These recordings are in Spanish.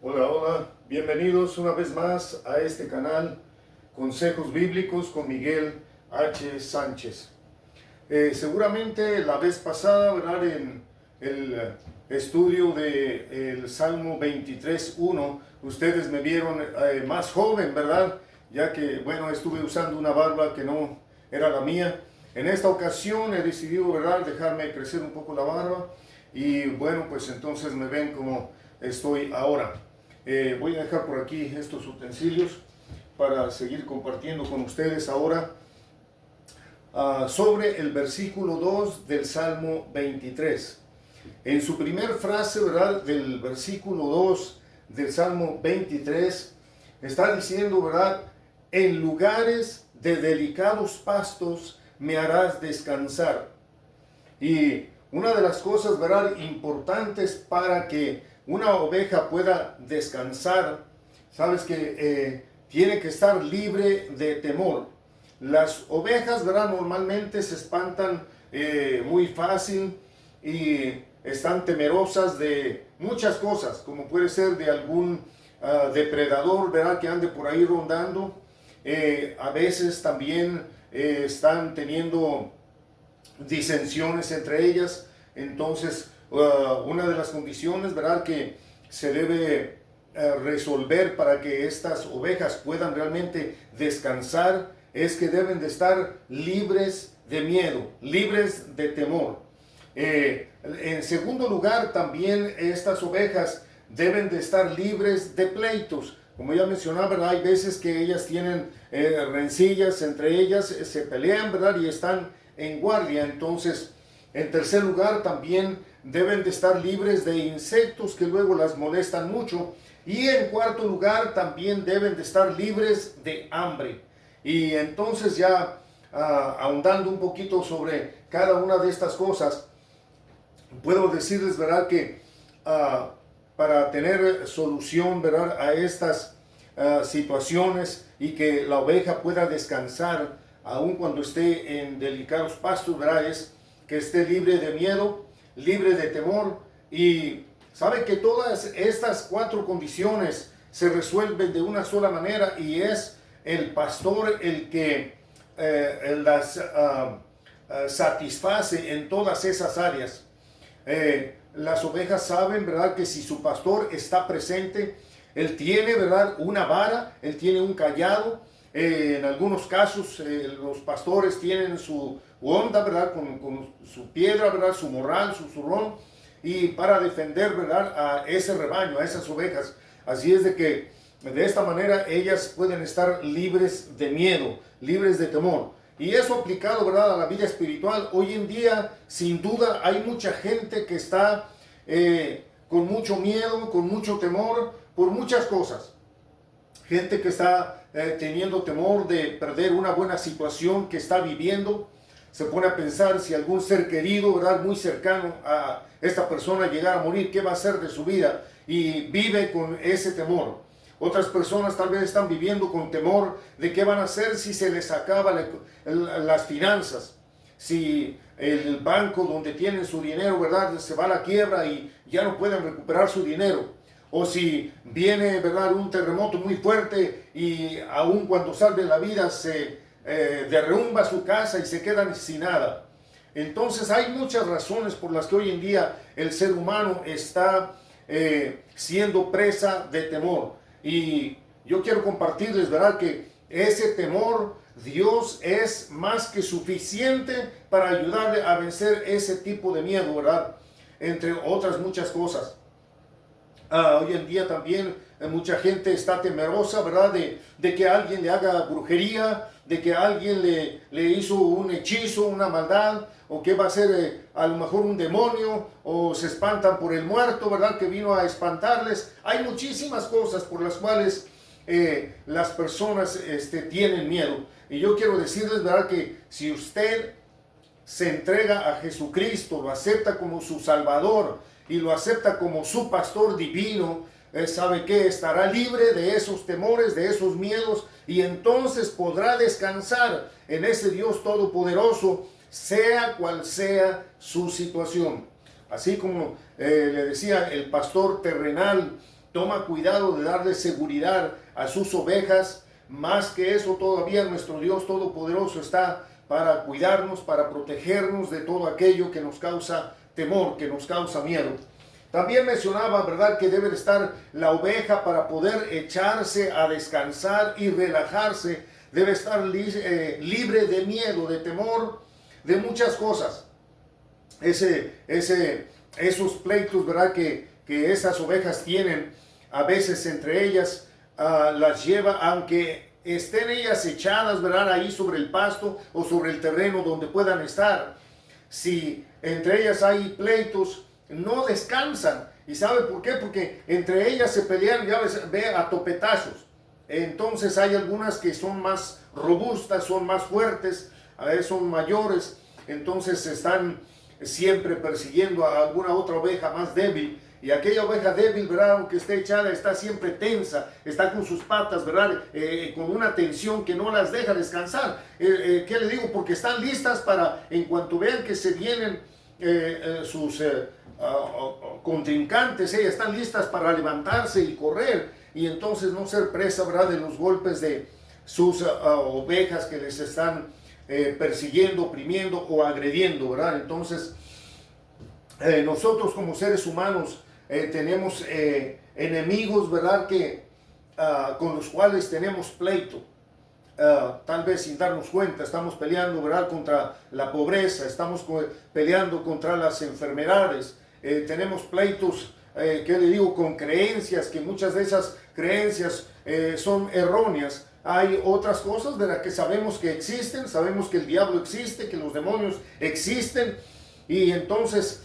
Hola, hola, bienvenidos una vez más a este canal Consejos Bíblicos con Miguel H. Sánchez. Seguramente la vez pasada, ¿verdad? En el estudio del Salmo 23:1, ustedes me vieron más joven, ¿verdad? Ya que, bueno, estuve usando una barba que no era la mía. En esta ocasión he decidido, ¿verdad?, dejarme crecer un poco la barba y, bueno, pues entonces me ven como estoy ahora. Voy a dejar por aquí estos utensilios para seguir compartiendo con ustedes ahora sobre el versículo 2 del Salmo 23. En su primer frase, ¿verdad?, del versículo 2 del Salmo 23, está diciendo, ¿verdad?, en lugares de delicados pastos me harás descansar. Y una de las cosas, ¿verdad?, importantes para que una oveja pueda descansar, sabes que tiene que estar libre de temor. Las ovejas, ¿verdad?, normalmente se espantan muy fácil y están temerosas de muchas cosas, como puede ser de algún depredador, ¿verdad?, que ande por ahí rondando. A veces también están teniendo disensiones entre ellas. Entonces, una de las condiciones, ¿verdad?, que se debe resolver para que estas ovejas puedan realmente descansar es que deben de estar libres de miedo, libres de temor. En segundo lugar, también estas ovejas deben de estar libres de pleitos. Como ya mencionaba, ¿verdad?, hay veces que ellas tienen rencillas entre ellas, se pelean, ¿verdad?, y están en guardia. Entonces, en tercer lugar, también deben de estar libres de insectos que luego las molestan mucho. Y en cuarto lugar, también deben de estar libres de hambre. Y entonces ya ahondando un poquito sobre cada una de estas cosas, puedo decirles, ¿verdad?, que para tener solución, ¿verdad?, a estas situaciones y que la oveja pueda descansar aun cuando esté en delicados pastos, ¿verdad?, es que esté libre de miedo, libre de temor. Y sabe que todas estas cuatro condiciones se resuelven de una sola manera, y es el pastor el que las satisface en todas esas áreas. Las ovejas saben, ¿verdad?, que si su pastor está presente, él tiene, ¿verdad?, una vara, él tiene un cayado. En algunos casos los pastores tienen su onda, ¿verdad?, con su piedra, ¿verdad?, su morral, su zurrón, y para defender, ¿verdad?, a ese rebaño, a esas ovejas. Así es de que de esta manera ellas pueden estar libres de miedo, libres de temor. Y eso aplicado, ¿verdad?, a la vida espiritual. Hoy en día, sin duda, hay mucha gente que está con mucho miedo, con mucho temor, por muchas cosas. Gente que está teniendo temor de perder una buena situación que está viviendo. Se pone a pensar si algún ser querido, ¿verdad?, muy cercano a esta persona llegara a morir, ¿qué va a hacer de su vida? Y vive con ese temor. Otras personas tal vez están viviendo con temor de qué van a hacer si se les acaba las finanzas. Si el banco donde tienen su dinero, ¿verdad?, se va a la quiebra y ya no pueden recuperar su dinero. O si viene, ¿verdad?, un terremoto muy fuerte y aun cuando salve la vida se derrumba su casa y se quedan sin nada. Entonces hay muchas razones por las que hoy en día el ser humano está siendo presa de temor. Y yo quiero compartirles, ¿verdad?, que ese temor, Dios es más que suficiente para ayudarle a vencer ese tipo de miedo, ¿verdad?, entre otras muchas cosas. Hoy en día también mucha gente está temerosa, ¿verdad?, de que alguien le haga brujería, de que alguien le hizo un hechizo, una maldad, o que va a ser a lo mejor un demonio, o se espantan por el muerto, ¿verdad?, que vino a espantarles. Hay muchísimas cosas por las cuales las personas tienen miedo. Y yo quiero decirles, ¿verdad?, que si usted se entrega a Jesucristo, lo acepta como su Salvador y lo acepta como su pastor divino, sabe que estará libre de esos temores, de esos miedos, y entonces podrá descansar en ese Dios todopoderoso, sea cual sea su situación. Así como le decía el pastor terrenal toma cuidado de darle seguridad a sus ovejas. Más que eso todavía nuestro Dios Todopoderoso está para cuidarnos, para protegernos de todo aquello que nos causa temor, que nos causa miedo. También mencionaba, ¿verdad?, que debe estar la oveja para poder echarse a descansar y relajarse. Debe estar libre de miedo, de temor, de muchas cosas. Esos pleitos, ¿verdad?, que esas ovejas tienen, a veces entre ellas, las lleva, aunque estén ellas echadas, ¿verdad?, ahí sobre el pasto o sobre el terreno donde puedan estar. Si entre ellas hay pleitos, no descansan. ¿Y sabe por qué? Porque entre ellas se pelean, ya ve, a topetazos. Entonces hay algunas que son más robustas, son más fuertes, a veces son mayores, entonces están siempre persiguiendo a alguna otra oveja más débil. Y aquella oveja débil, ¿verdad?, aunque esté echada, está siempre tensa, está con sus patas, ¿verdad?, con una tensión que no las deja descansar. ¿Qué le digo? Porque están listas para, en cuanto vean que se vienen sus contrincantes, ellas están listas para levantarse y correr, y entonces no ser presa, ¿verdad?, de los golpes de sus ovejas que les están persiguiendo, oprimiendo o agrediendo, ¿verdad? Entonces, nosotros como seres humanos tenemos enemigos, ¿verdad?, que con los cuales tenemos pleito. Tal vez sin darnos cuenta, estamos peleando, ¿verdad?, contra la pobreza, estamos peleando contra las enfermedades, tenemos pleitos, ¿qué le digo?, con creencias, que muchas de esas creencias son erróneas. Hay otras cosas, ¿verdad?, que sabemos que existen, sabemos que el diablo existe, que los demonios existen, y entonces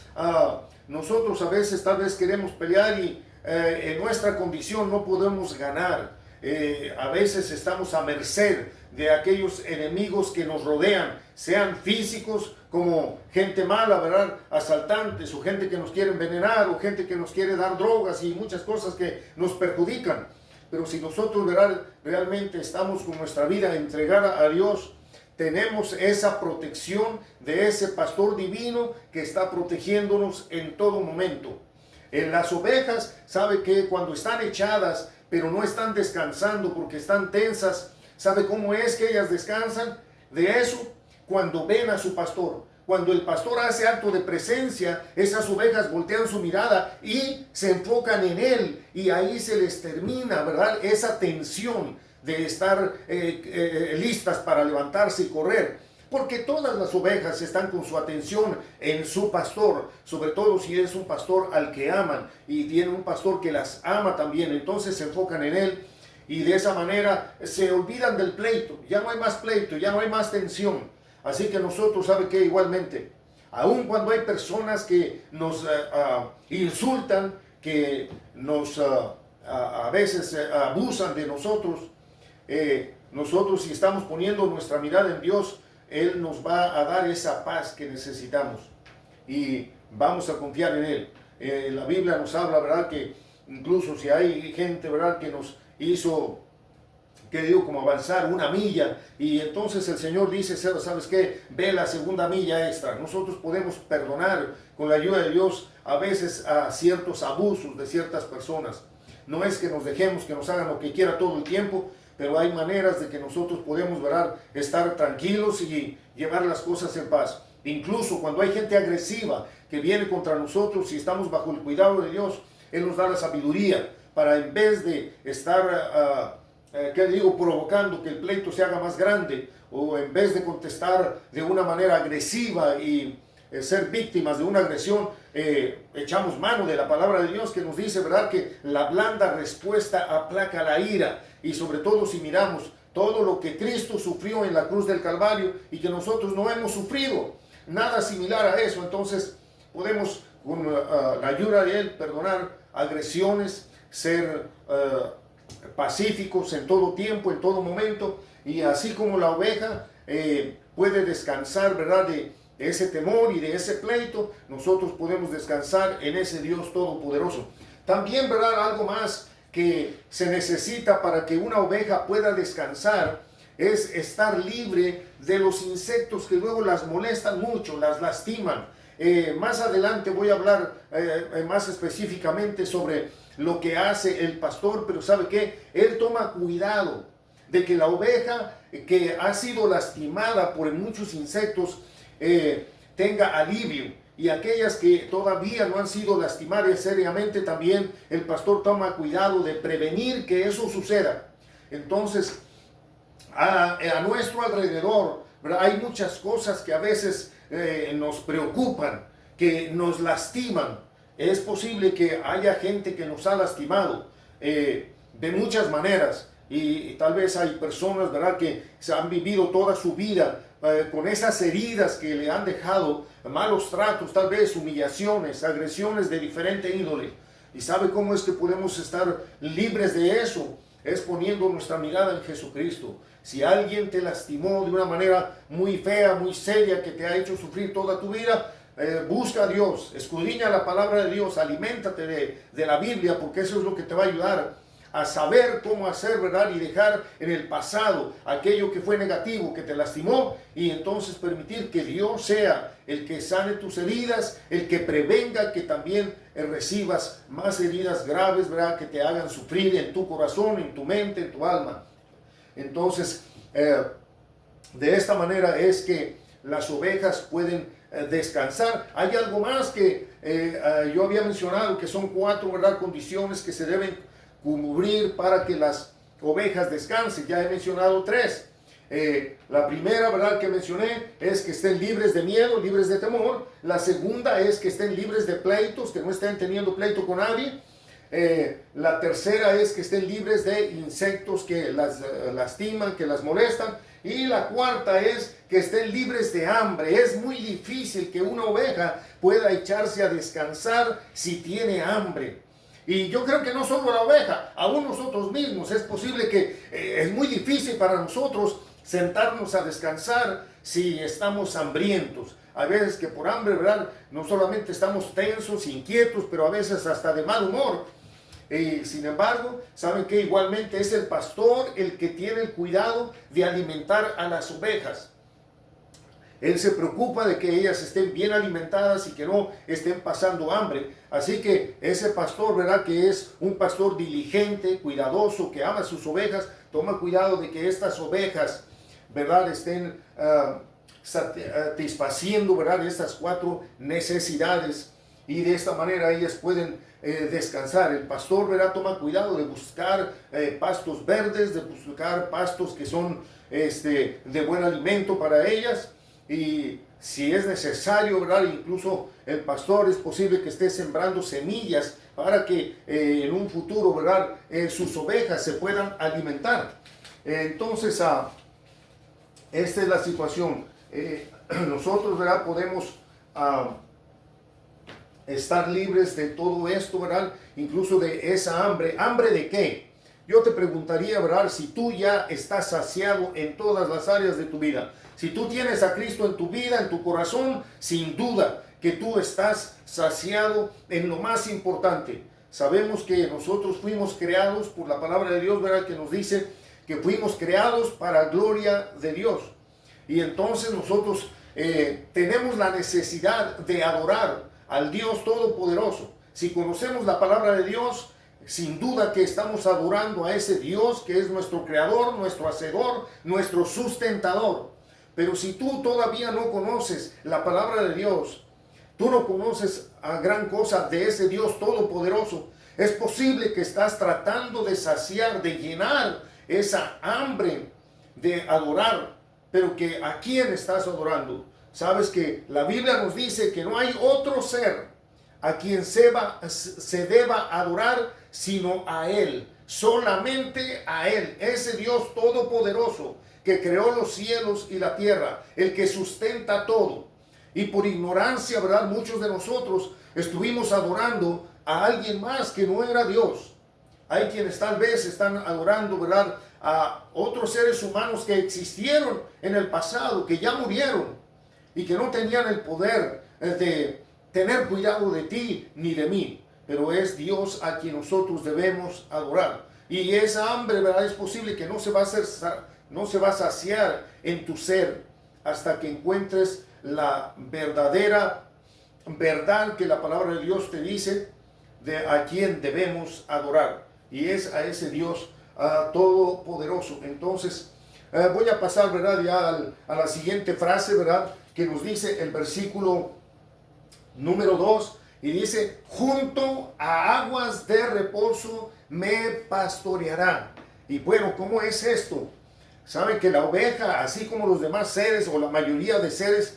nosotros a veces tal vez queremos pelear y en nuestra condición no podemos ganar. A veces estamos a merced de aquellos enemigos que nos rodean, sean físicos como gente mala, ¿verdad?, asaltantes, o gente que nos quiere envenenar, o gente que nos quiere dar drogas y muchas cosas que nos perjudican. Pero si nosotros, ¿verdad?, realmente estamos con nuestra vida entregada a Dios, tenemos esa protección de ese pastor divino que está protegiéndonos en todo momento. En las ovejas, sabe que cuando están echadas, pero no están descansando porque están tensas, ¿sabe cómo es que ellas descansan? De eso, cuando ven a su pastor. Cuando el pastor hace acto de presencia, esas ovejas voltean su mirada y se enfocan en él, y ahí se les termina, ¿verdad?, esa tensión de estar listas para levantarse y correr, porque todas las ovejas están con su atención en su pastor, sobre todo si es un pastor al que aman, y tienen un pastor que las ama también, entonces se enfocan en él, y de esa manera se olvidan del pleito. Ya no hay más pleito, ya no hay más tensión. Así que nosotros, ¿sabe qué? Igualmente, aun cuando hay personas que nos insultan, que nos a veces abusan de nosotros, nosotros, si estamos poniendo nuestra mirada en Dios, Él nos va a dar esa paz que necesitamos y vamos a confiar en Él. La Biblia nos habla, ¿verdad?, que incluso si hay gente, ¿verdad?, que nos hizo, que digo, como avanzar una milla, y entonces el Señor dice, ¿sabes qué?, ve la segunda milla extra. Nosotros podemos perdonar con la ayuda de Dios a veces a ciertos abusos de ciertas personas. No es que nos dejemos que nos hagan lo que quiera todo el tiempo, pero hay maneras de que nosotros podemos, ¿verdad?, estar tranquilos y llevar las cosas en paz. Incluso cuando hay gente agresiva que viene contra nosotros y estamos bajo el cuidado de Dios, Él nos da la sabiduría para, en vez de estar, ¿qué digo?, provocando que el pleito se haga más grande, o en vez de contestar de una manera agresiva y ser víctimas de una agresión, echamos mano de la palabra de Dios, que nos dice, ¿verdad?, que la blanda respuesta aplaca la ira. Y sobre todo si miramos todo lo que Cristo sufrió en la cruz del Calvario y que nosotros no hemos sufrido nada similar a eso, entonces podemos con la ayuda de Él perdonar agresiones, ser pacíficos en todo tiempo, en todo momento, y así como la oveja puede descansar, ¿verdad?, de ese temor y de ese pleito, nosotros podemos descansar en ese Dios todopoderoso. También, ¿verdad?, algo más que se necesita para que una oveja pueda descansar es estar libre de los insectos que luego las molestan mucho, las lastiman. Más adelante voy a hablar más específicamente sobre lo que hace el pastor, pero ¿sabe qué? Él toma cuidado de que la oveja que ha sido lastimada por muchos insectos tenga alivio, y aquellas que todavía no han sido lastimadas seriamente, también el pastor toma cuidado de prevenir que eso suceda. Entonces, a nuestro alrededor, ¿verdad?, hay muchas cosas que a veces nos preocupan, que nos lastiman. Es posible que haya gente que nos ha lastimado de muchas maneras, y tal vez hay personas, ¿verdad?, que se han vivido toda su vida con esas heridas que le han dejado, malos tratos, tal vez humillaciones, agresiones de diferente índole. ¿Y sabe cómo es que podemos estar libres de eso? Es poniendo nuestra mirada en Jesucristo. Si alguien te lastimó de una manera muy fea, muy seria, que te ha hecho sufrir toda tu vida, busca a Dios, escudriña la palabra de Dios, aliméntate de la Biblia, porque eso es lo que te va a ayudar a saber cómo hacer, ¿verdad?, y dejar en el pasado aquello que fue negativo, que te lastimó, y entonces permitir que Dios sea el que sane tus heridas, el que prevenga que también recibas más heridas graves, ¿verdad?, que te hagan sufrir en tu corazón, en tu mente, en tu alma. Entonces, de esta manera es que las ovejas pueden descansar. Hay algo más que yo había mencionado, que son 4, ¿verdad?, condiciones que se deben cubrir para que las ovejas descansen. Ya he mencionado 3. La primera, ¿verdad?, que mencioné es que estén libres de miedo, libres de temor. La segunda es que estén libres de pleitos, que no estén teniendo pleito con nadie. La tercera es que estén libres de insectos que las lastiman, que las molestan. Y la cuarta es que estén libres de hambre. Es muy difícil que una oveja pueda echarse a descansar si tiene hambre. Y yo creo que no solo la oveja, aún nosotros mismos, es posible que es muy difícil para nosotros sentarnos a descansar si estamos hambrientos. A veces que por hambre, ¿verdad?, no solamente estamos tensos, inquietos, pero a veces hasta de mal humor. Sin embargo, saben que igualmente es el pastor el que tiene el cuidado de alimentar a las ovejas. Él se preocupa de que ellas estén bien alimentadas y que no estén pasando hambre. Así que ese pastor, ¿verdad?, que es un pastor diligente, cuidadoso, que ama a sus ovejas, toma cuidado de que estas ovejas, ¿verdad?, estén satisfaciendo, ¿verdad?, estas 4 necesidades, y de esta manera ellas pueden descansar. El pastor, ¿verdad?, toma cuidado de buscar pastos verdes, de buscar pastos que son de buen alimento para ellas. Y si es necesario, ¿verdad?, incluso el pastor es posible que esté sembrando semillas para que en un futuro, ¿verdad?, sus ovejas se puedan alimentar. Entonces, esta es la situación. Nosotros, ¿verdad?, podemos estar libres de todo esto, ¿verdad?, incluso de esa hambre. ¿Hambre de qué? Yo te preguntaría, ¿verdad?, si tú ya estás saciado en todas las áreas de tu vida. Si tú tienes a Cristo en tu vida, en tu corazón, sin duda que tú estás saciado en lo más importante. Sabemos que nosotros fuimos creados por la palabra de Dios, ¿verdad?, que nos dice que fuimos creados para gloria de Dios. Y entonces nosotros tenemos la necesidad de adorar al Dios Todopoderoso. Si conocemos la palabra de Dios, sin duda que estamos adorando a ese Dios que es nuestro creador, nuestro hacedor, nuestro sustentador. Pero si tú todavía no conoces la palabra de Dios, tú no conoces a gran cosa de ese Dios todopoderoso, es posible que estás tratando de saciar, de llenar esa hambre de adorar, pero que ¿a quién estás adorando? Sabes que la Biblia nos dice que no hay otro ser a quien se deba adorar sino a Él, solamente a Él, ese Dios todopoderoso que creó los cielos y la tierra, el que sustenta todo. Y por ignorancia, ¿verdad?, muchos de nosotros estuvimos adorando a alguien más que no era Dios. Hay quienes tal vez están adorando, ¿verdad?, a otros seres humanos que existieron en el pasado, que ya murieron y que no tenían el poder de tener cuidado de ti ni de mí. Pero es Dios a quien nosotros debemos adorar. Y esa hambre, ¿verdad?, es posible que no se va a saciar en tu ser hasta que encuentres la verdadera verdad que la palabra de Dios te dice de a quién debemos adorar, y es a ese Dios todopoderoso. Entonces voy a pasar, ¿verdad?, ya a la siguiente frase, ¿verdad?, que nos dice el versículo número 2, y dice: junto a aguas de reposo me pastoreará. Y bueno, ¿cómo es esto? Saben que la oveja, así como los demás seres, o la mayoría de seres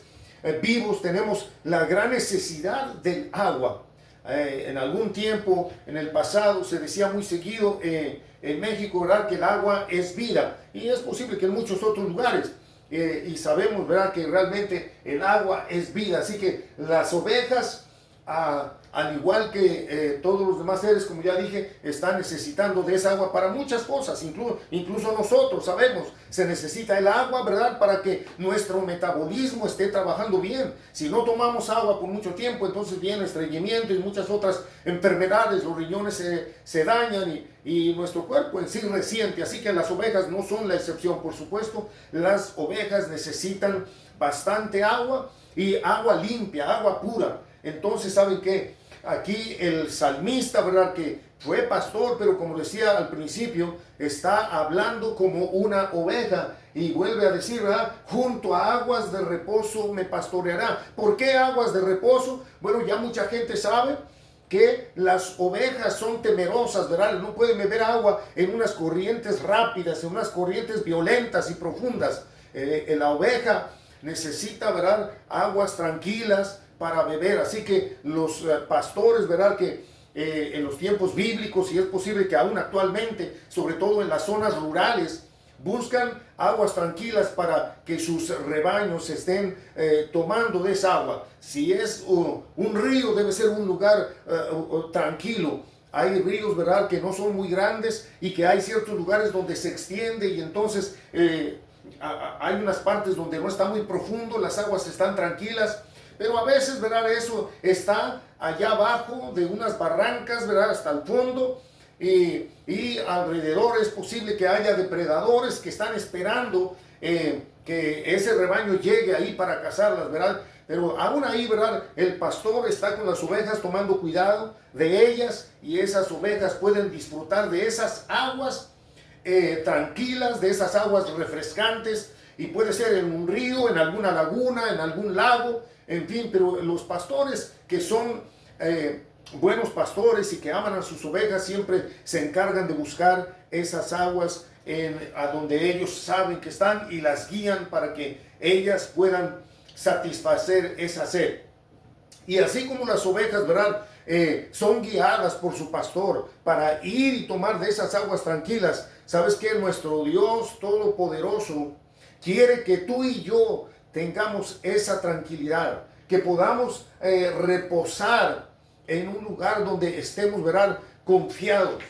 vivos, tenemos la gran necesidad del agua. En algún tiempo, en el pasado, se decía muy seguido en México, ¿verdad?, que el agua es vida. Y es posible que en muchos otros lugares. Y sabemos, ¿verdad?, que realmente el agua es vida. Así que las ovejas, al igual que todos los demás seres, como ya dije, están necesitando de esa agua para muchas cosas. Incluso nosotros sabemos, se necesita el agua, ¿verdad?, para que nuestro metabolismo esté trabajando bien. Si no tomamos agua por mucho tiempo, entonces viene estreñimiento y muchas otras enfermedades. Los riñones se dañan y nuestro cuerpo en sí resiente. Así que las ovejas no son la excepción. Por supuesto, las ovejas necesitan bastante agua, y agua limpia, agua pura. Entonces, ¿saben qué? Aquí el salmista, ¿verdad?, que fue pastor, pero como decía al principio, está hablando como una oveja, y vuelve a decir, ¿verdad?, junto a aguas de reposo me pastoreará. ¿Por qué aguas de reposo? Bueno, ya mucha gente sabe que las ovejas son temerosas, ¿verdad? No pueden beber agua en unas corrientes rápidas, en unas corrientes violentas y profundas. La oveja necesita, ¿verdad?, aguas tranquilas para beber. Así que los pastores, ¿verdad?, que en los tiempos bíblicos, y es posible que aún actualmente, sobre todo en las zonas rurales, buscan aguas tranquilas para que sus rebaños estén tomando de esa agua. Si es un río, debe ser un lugar tranquilo. Hay ríos, ¿verdad?, que no son muy grandes, y que hay ciertos lugares donde se extiende, y entonces hay unas partes donde no está muy profundo, las aguas están tranquilas. Pero a veces, ¿verdad?, eso está allá abajo de unas barrancas, ¿verdad?, hasta el fondo, y alrededor es posible que haya depredadores que están esperando que ese rebaño llegue ahí para cazarlas, ¿verdad? Pero aún ahí, ¿verdad?, el pastor está con las ovejas tomando cuidado de ellas, y esas ovejas pueden disfrutar de esas aguas tranquilas, de esas aguas refrescantes, y puede ser en un río, en alguna laguna, en algún lago, en fin. Pero los pastores que son buenos pastores y que aman a sus ovejas siempre se encargan de buscar esas aguas a donde ellos saben que están, y las guían para que ellas puedan satisfacer esa sed. Y así como las ovejas, ¿verdad?, son guiadas por su pastor para ir y tomar de esas aguas tranquilas, ¿sabes qué? Nuestro Dios Todopoderoso quiere que tú y yo tengamos esa tranquilidad, que podamos reposar en un lugar donde estemos, ¿verdad?, confiados.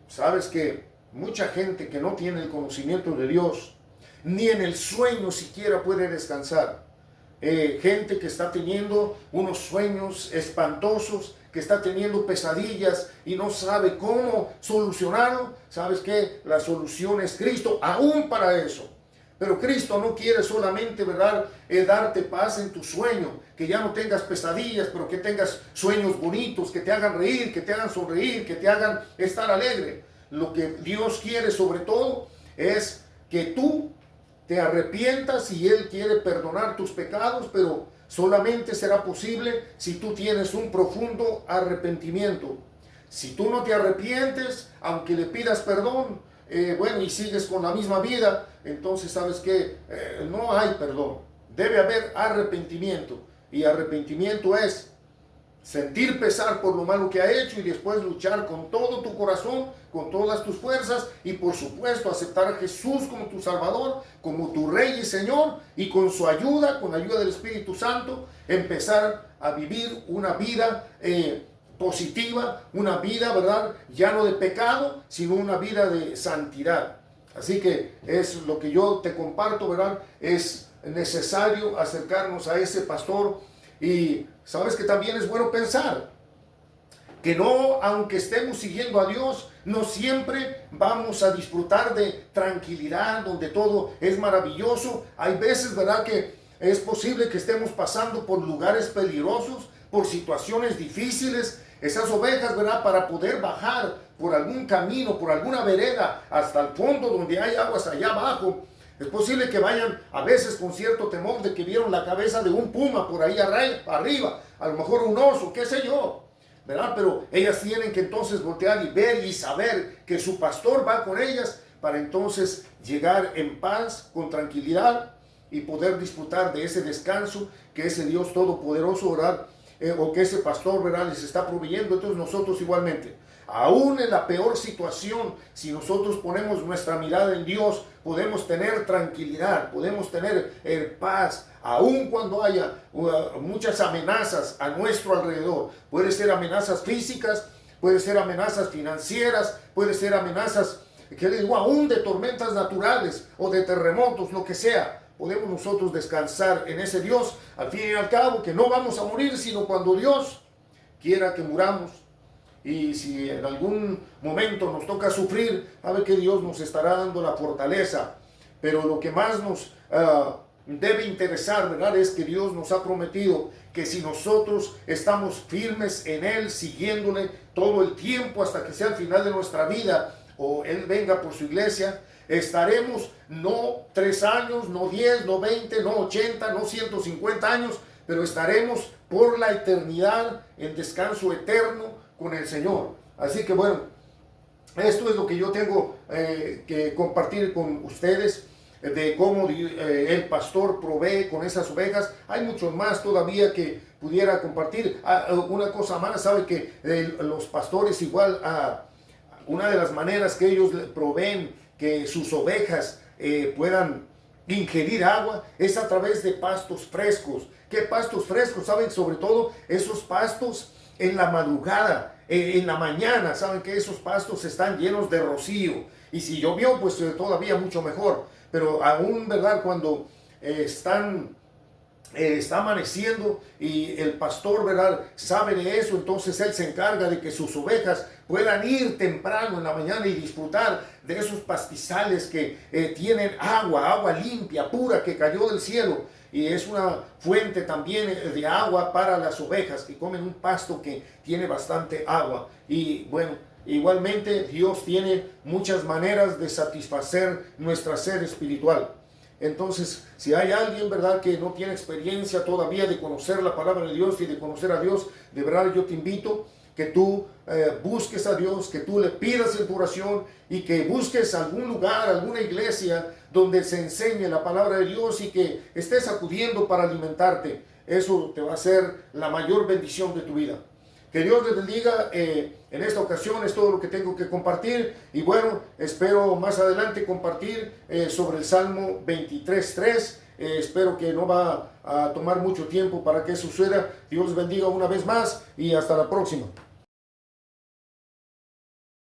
Sabes que mucha gente que no tiene el conocimiento de Dios, ni en el sueño siquiera puede descansar. Gente que está teniendo unos sueños espantosos, que está teniendo pesadillas y no sabe cómo solucionarlo. ¿Sabes qué? La solución es Cristo, aún para eso. Pero Cristo no quiere solamente, ¿verdad?, darte paz en tu sueño, que ya no tengas pesadillas, pero que tengas sueños bonitos, que te hagan reír, que te hagan sonreír, que te hagan estar alegre. Lo que Dios quiere sobre todo es que tú te arrepientas, y Él quiere perdonar tus pecados, pero solamente será posible si tú tienes un profundo arrepentimiento. Si tú no te arrepientes, aunque le pidas perdón, bueno, y sigues con la misma vida, entonces sabes que no hay perdón. Debe haber arrepentimiento, y arrepentimiento es sentir pesar por lo malo que ha hecho, y después luchar con todo tu corazón, con todas tus fuerzas, y por supuesto aceptar a Jesús como tu Salvador, como tu Rey y Señor, y con su ayuda, con la ayuda del Espíritu Santo, empezar a vivir una vida positiva, una vida, ¿verdad?, ya no de pecado, sino una vida de santidad. Así que es lo que yo te comparto, ¿verdad? Es necesario acercarnos a ese pastor. Y sabes que también es bueno pensar que no, aunque estemos siguiendo a Dios, no siempre vamos a disfrutar de tranquilidad, donde todo es maravilloso. Hay veces, ¿verdad?, que Es posible que estemos pasando por lugares peligrosos, por situaciones difíciles. Esas ovejas, ¿verdad? Para poder bajar por algún camino, por alguna vereda, hasta el fondo donde hay aguas allá abajo. Es posible que vayan a veces con cierto temor de que vieron la cabeza de un puma por ahí arriba, a lo mejor un oso, qué sé yo, ¿verdad? Pero ellas tienen que entonces voltear y ver y saber que su pastor va con ellas para entonces llegar en paz, con tranquilidad y poder disfrutar de ese descanso que ese Dios todopoderoso, ¿verdad? O que ese pastor, ¿verdad? Les está proveyendo. Entonces nosotros igualmente, aún en la peor situación, si nosotros ponemos nuestra mirada en Dios, podemos tener tranquilidad, podemos tener paz, aun cuando haya muchas amenazas a nuestro alrededor. Puede ser amenazas físicas, puede ser amenazas financieras, puede ser amenazas, que les digo, aún de tormentas naturales o de terremotos, lo que sea. Podemos nosotros descansar en ese Dios, al fin y al cabo, que no vamos a morir, sino cuando Dios quiera que muramos. Y si en algún momento nos toca sufrir, a ver que Dios nos estará dando la fortaleza. Pero lo que más nos debe interesar, ¿verdad? Es que Dios nos ha prometido que si nosotros estamos firmes en Él, siguiéndole todo el tiempo hasta que sea el final de nuestra vida, o Él venga por su iglesia, estaremos no 3 años, no 10, no 20, no 80, no 150 años, pero estaremos por la eternidad en descanso eterno con el Señor. Así que bueno, esto es lo que yo tengo que compartir con ustedes, de cómo el pastor provee con esas ovejas. Hay mucho más todavía que pudiera compartir. Una cosa más, sabe que los pastores igual, una de las maneras que ellos proveen que sus ovejas puedan ingerir agua es a través de pastos frescos. ¿Qué pastos frescos? Saben, sobre todo esos pastos en la madrugada, en la mañana. Saben que esos pastos están llenos de rocío, y si llovió, pues todavía mucho mejor. Pero aún, ¿verdad? Cuando está amaneciendo y el pastor, ¿verdad?, sabe de eso, entonces él se encarga de que sus ovejas puedan ir temprano en la mañana y disfrutar de esos pastizales que tienen agua limpia, pura, que cayó del cielo. Y es una fuente también de agua para las ovejas, que comen un pasto que tiene bastante agua. Y bueno, igualmente Dios tiene muchas maneras de satisfacer nuestra sed espiritual. Entonces, si hay alguien, ¿verdad?, que no tiene experiencia todavía de conocer la palabra de Dios y de conocer a Dios, de verdad yo te invito que tú busques a Dios, que tú le pidas en tu oración y que busques algún lugar, alguna iglesia donde se enseñe la palabra de Dios y que estés acudiendo para alimentarte. Eso te va a ser la mayor bendición de tu vida. Que Dios les bendiga. En esta ocasión es todo lo que tengo que compartir. Y bueno, espero más adelante compartir sobre el Salmo 23:3. Espero que no va a tomar mucho tiempo para que eso suceda. Dios les bendiga una vez más y hasta la próxima.